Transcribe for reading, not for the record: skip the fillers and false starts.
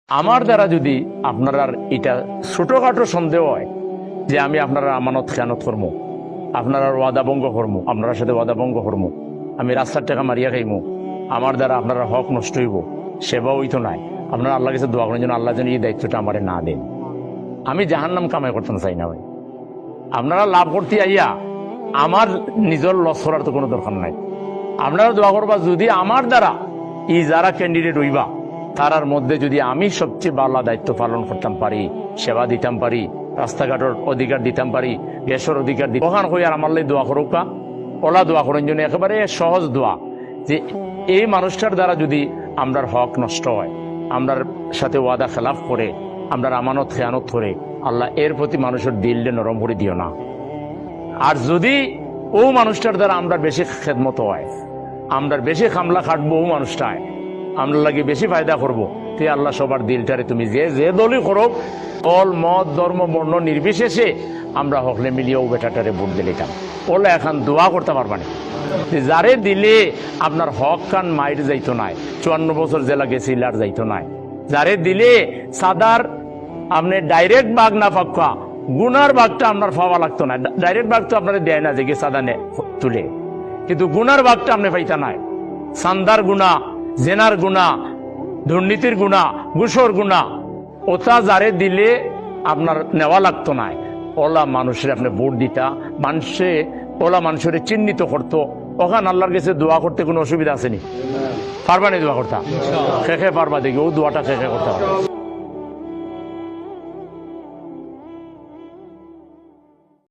আমার দ্বারা যদি আপনারা এটা ছোটখাটো সন্দেহ হয় যে আমি আপনারা আমানত খেয়ানত করবো, আপনারা ওয়াদা ভঙ্গ করবো, আপনার সাথে ওয়াদা ভঙ্গ করবো, আমি রাস্তার টাকা মারিয়া খাইমু, আমার দ্বারা আপনারা হক নষ্ট হইব, সেবা হইতো নাই, আপনারা আল্লাহ কাছে দোয়া করেন যেন আল্লাহ যেন এই দায়িত্বটা আমারে না দেন। আমি জাহান্নাম কামাই করতে চাই না ভাই। আপনারা লাভ করতে আইয়া আমার নিজের লস করার তো কোনো দরকার নাই। আপনারা দোয়া করবা যদি আমার দ্বারা এই যারা ক্যান্ডিডেট হইবা তারার মধ্যে যদি আমি সবচেয়ে ভালো দায়িত্ব পালন করতাম পারি, সেবা দিতাম পারি, রাস্তাঘাটের অধিকার দিতাম পারি, গ্যাসের অধিকার দিতাম, ওখান হয়ে আর আমার লাই দোয়া করুকা, ওলা দোয়া করেন জন্য একেবারে সহজ দোয়া যে এই মানুষটার দ্বারা যদি আমরার হক নষ্ট হয়, আমরার সাথে ওয়াদা খেলাফ করে, আমরার আমানত খেয়ানত করে, আল্লাহ এর প্রতি মানুষের দিলটা নরম করে দিও না। আর যদি ও মানুষটার দ্বারা আমরা বেশি খেদমত হয়, আমরা বেশি খামলা খাটবো, ও মানুষটায় আমরা লাগে বেশি ফায়দা করবো, তে আল্লাহ সবার দিলটারে তুমি যে যে দলই করো, দল মত ধর্ম বর্ণ নির্বিশেষে আমরা হকলে মিলিয়ে ও বেটাটারে ভোট দিলিতাম। ওলা এখন দোয়া করতে পারবা না যারে দিলে আপনার হক কান মাইর যাইতো নাই, 54 বছর জেলা গেছিল আর যাইতো নাই, যারে দিলে সাদার আপনি ডাইরেক্ট বাঘ না পাক্কা গুনার বাঘটা আপনার পাওয়া লাগতো না। ডাইরেক্ট বাঘ তো আপনার দেয় না যে সাদা নে তুলে, কিন্তু গুনার বাঘটা আপনি পাইতা নাই। সান্দার গুণা, জেনার গুণা, দুর্নীতির গুণা, ঘুষর গুণা, ওটা যারে দিলে আপনার নেওয়া লাগতো না। ওলা মানুষের আপনি ভোট দিতা, মানুষে ওলা মানুষের চিহ্নিত করতো, ওখান আল্লাহর কাছে দোয়া করতে কোনো অসুবিধা আসেনি? পারবা নি দোয়া করতা? খেখে পারবা দেখি, ও দোয়াটা খেখে করতে পারবা।